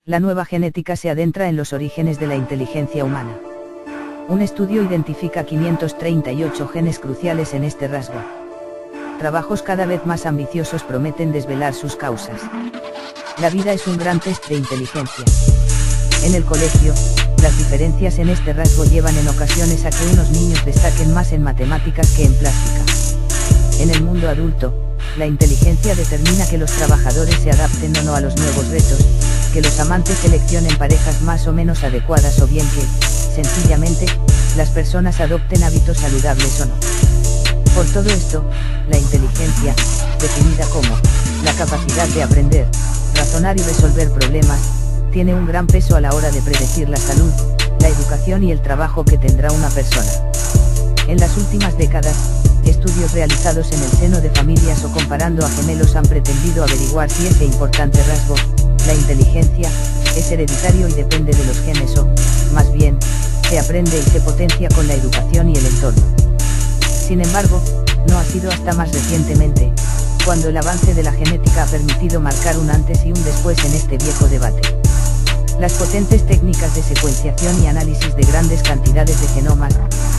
La nueva genética se adentra en los orígenes de la inteligencia humana. Un estudio identifica 538 genes cruciales en este rasgo. Trabajos cada vez más ambiciosos prometen desvelar sus causas. La vida es un gran test de inteligencia. En el colegio, las diferencias en este rasgo llevan en ocasiones a que unos niños destaquen más en matemáticas que en plástica. En el mundo adulto, la inteligencia determina que los trabajadores se adapten o no a los nuevos retos, que los amantes seleccionen parejas más o menos adecuadas o bien que, sencillamente, las personas adopten hábitos saludables o no. Por todo esto, la inteligencia, definida como la capacidad de aprender, razonar y resolver problemas, tiene un gran peso a la hora de predecir la salud, la educación y el trabajo que tendrá una persona. En las últimas décadas, estudios realizados en el seno de familias o comparando a gemelos han pretendido averiguar si ese importante rasgo, la inteligencia, es hereditario y depende de los genes o, más bien, se aprende y se potencia con la educación y el entorno. Sin embargo, no ha sido hasta más recientemente, cuando el avance de la genética ha permitido marcar un antes y un después en este viejo debate. Las potentes técnicas de secuenciación y análisis de grandes cantidades de genomas,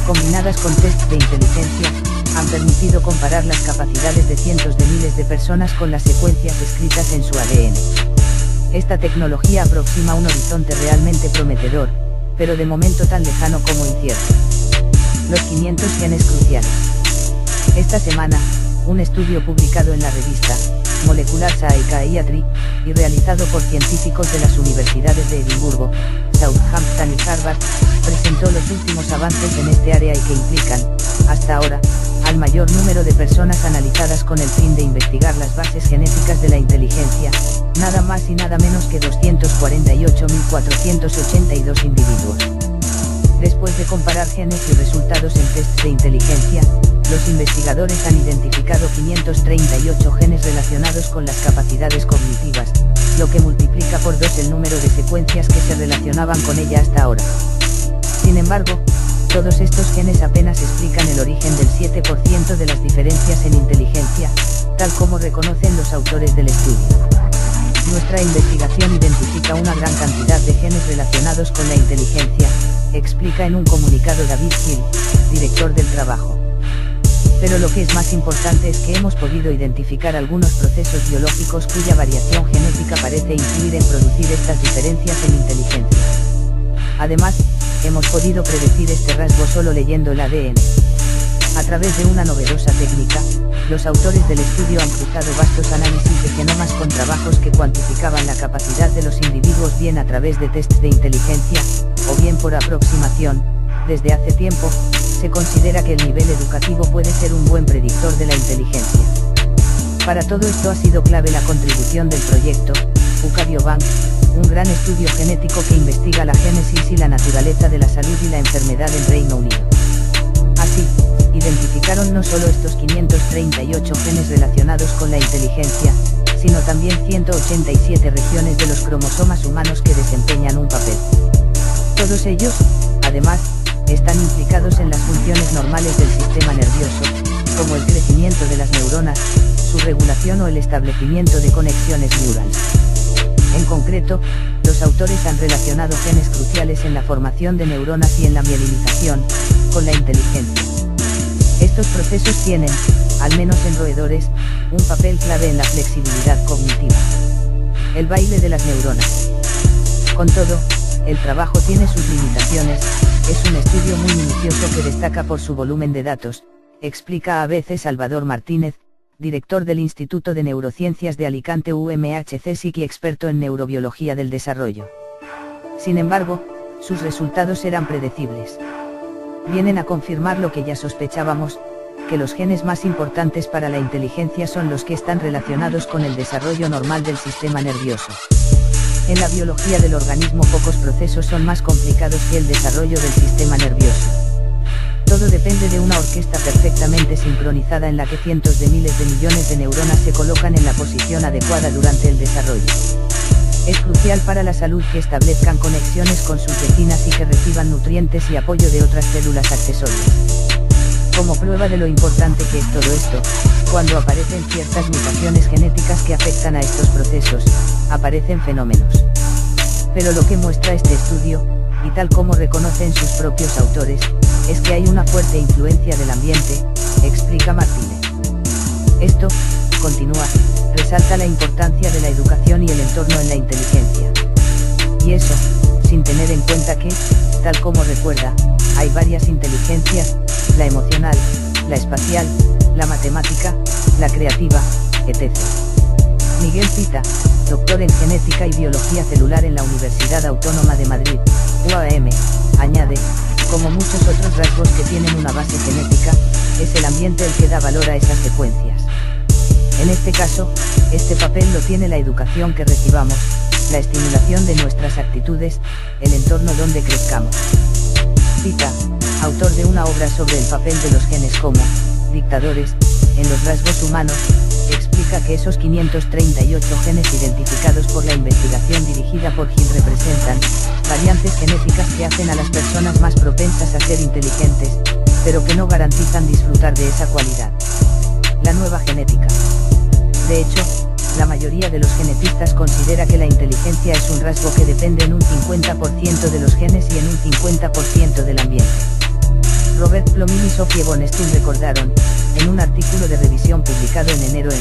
combinadas con tests de inteligencia, han permitido comparar las capacidades de cientos de miles de personas con las secuencias escritas en su ADN. Esta tecnología aproxima un horizonte realmente prometedor, pero de momento tan lejano como incierto. Los 500 genes cruciales. Esta semana, un estudio publicado en la revista Molecular Psychiatry, y realizado por científicos de las universidades de Edimburgo, Southampton y Harvard, presentó los últimos avances en este área y que implican, hasta ahora, al mayor número de personas analizadas con el fin de investigar las bases genéticas de la inteligencia, nada más y nada menos que 248.482 individuos. Después de comparar genes y resultados en tests de inteligencia, los investigadores han identificado 538 genes relacionados con las capacidades cognitivas, lo que multiplica por 2 el número de secuencias que se relacionaban con ella hasta ahora. Sin embargo, todos estos genes apenas explican el origen del 7% de las diferencias en inteligencia, tal como reconocen los autores del estudio. Nuestra investigación identifica una gran cantidad de genes relacionados con la inteligencia, explica en un comunicado David Hill, director del trabajo. Pero lo que es más importante es que hemos podido identificar algunos procesos biológicos cuya variación genética parece influir en producir estas diferencias en inteligencia. Además, hemos podido predecir este rasgo solo leyendo el ADN. A través de una novedosa técnica, los autores del estudio han cruzado vastos análisis de genomas con trabajos que cuantificaban la capacidad de los individuos bien a través de tests de inteligencia, o bien por aproximación. Desde hace tiempo, se considera que el nivel educativo puede ser un buen predictor de la inteligencia. Para todo esto ha sido clave la contribución del proyecto Ucabiobank, un gran estudio genético que investiga la génesis y la naturaleza de la salud y la enfermedad en Reino Unido. Así, identificaron no solo estos 538 genes relacionados con la inteligencia, sino también 187 regiones de los cromosomas humanos que desempeñan un papel. Todos ellos, además, están implicados en las funciones normales del sistema nervioso, como el crecimiento de las neuronas, su regulación o el establecimiento de conexiones neurales. En concreto, los autores han relacionado genes cruciales en la formación de neuronas y en la mielinización, con la inteligencia. Estos procesos tienen, al menos en roedores, un papel clave en la flexibilidad cognitiva. El baile de las neuronas. Con todo, el trabajo tiene sus limitaciones, es un estudio muy minucioso que destaca por su volumen de datos, explica a ABC Salvador Martínez, director del Instituto de Neurociencias de Alicante UMH-CSIC y experto en neurobiología del desarrollo. Sin embargo, sus resultados eran predecibles. Vienen a confirmar lo que ya sospechábamos, que los genes más importantes para la inteligencia son los que están relacionados con el desarrollo normal del sistema nervioso. En la biología del organismo pocos procesos son más complicados que el desarrollo del sistema nervioso. Todo depende de una orquesta perfectamente sincronizada en la que cientos de miles de millones de neuronas se colocan en la posición adecuada durante el desarrollo. Es crucial para la salud que establezcan conexiones con sus vecinas y que reciban nutrientes y apoyo de otras células accesorias. Como prueba de lo importante que es todo esto, cuando aparecen ciertas mutaciones genéticas que afectan a estos procesos, aparecen fenómenos. Pero lo que muestra este estudio, y tal como reconocen sus propios autores, es que hay una fuerte influencia del ambiente, explica Martínez. Esto, continúa, resalta la importancia de la educación y el entorno en la inteligencia. Y eso, sin tener en cuenta que, tal como recuerda, hay varias inteligencias, la emocional, la espacial, la matemática, la creativa, etc. Miguel Pita, doctor en genética y biología celular en la Universidad Autónoma de Madrid, UAM, añade, como muchos otros rasgos que tienen una base genética, es el ambiente el que da valor a esas secuencias. En este caso, este papel lo tiene la educación que recibamos, la estimulación de nuestras actitudes, el entorno donde crezcamos. Pita, autor de una obra sobre el papel de los genes como dictadores en los rasgos humanos, explica que esos 538 genes identificados por la investigación dirigida por Hill representan variantes genéticas que hacen a las personas más propensas a ser inteligentes, pero que no garantizan disfrutar de esa cualidad. La nueva genética. De hecho, la mayoría de los genetistas considera que la inteligencia es un rasgo que depende en un 50% de los genes y en un 50% del ambiente. Robert Plomini y Sophie von Stuhl recordaron, en un artículo de revisión publicado en enero en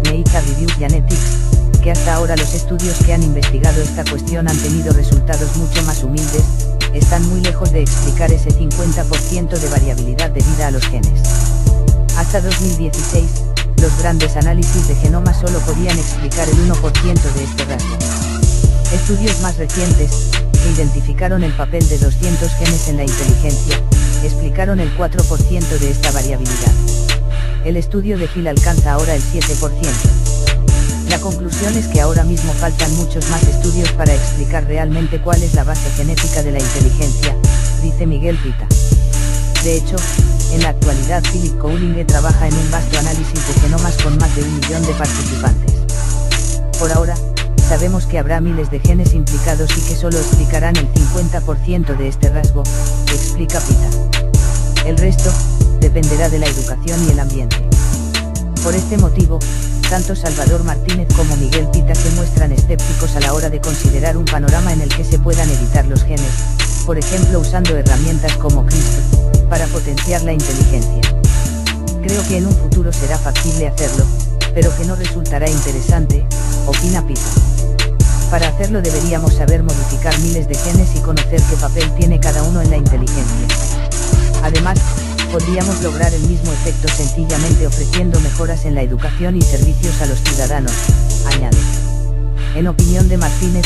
Nature Reviews Genetics, que hasta ahora los estudios que han investigado esta cuestión han tenido resultados mucho más humildes, están muy lejos de explicar ese 50% de variabilidad debida a los genes. Hasta 2016, los grandes análisis de genoma solo podían explicar el 1% de este rasgo. Estudios más recientes, que identificaron el papel de 200 genes en la inteligencia, explicaron el 4% de esta variabilidad. El estudio de Hill alcanza ahora el 7%. La conclusión es que ahora mismo faltan muchos más estudios para explicar realmente cuál es la base genética de la inteligencia, dice Miguel Pita. De hecho, en la actualidad Philip Cowling trabaja en un vasto análisis de genomas con más de 1 millón de participantes. Por ahora, sabemos que habrá miles de genes implicados y que solo explicarán el 50% de este rasgo, explica Pita. El resto, dependerá de la educación y el ambiente. Por este motivo, tanto Salvador Martínez como Miguel Pita se muestran escépticos a la hora de considerar un panorama en el que se puedan editar los genes, por ejemplo usando herramientas como CRISPR, para potenciar la inteligencia. Creo que en un futuro será factible hacerlo, pero que no resultará interesante, opina Pita. Para hacerlo deberíamos saber modificar miles de genes y conocer qué papel tiene cada uno en la inteligencia. Además, podríamos lograr el mismo efecto sencillamente ofreciendo mejoras en la educación y servicios a los ciudadanos, añade. En opinión de Martínez,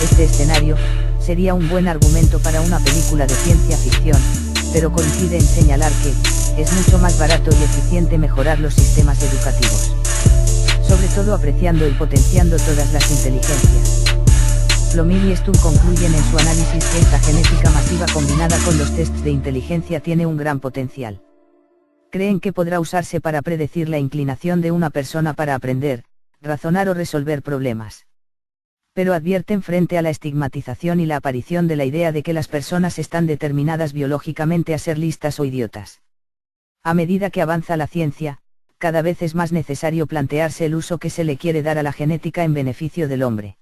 este escenario sería un buen argumento para una película de ciencia ficción, pero coincide en señalar que es mucho más barato y eficiente mejorar los sistemas educativos. Sobre todo apreciando y potenciando todas las inteligencias. Plomini y Stuhl concluyen en su análisis que esta genética masiva combinada con los tests de inteligencia tiene un gran potencial. Creen que podrá usarse para predecir la inclinación de una persona para aprender, razonar o resolver problemas. Pero advierten frente a la estigmatización y la aparición de la idea de que las personas están determinadas biológicamente a ser listas o idiotas. A medida que avanza la ciencia, cada vez es más necesario plantearse el uso que se le quiere dar a la genética en beneficio del hombre.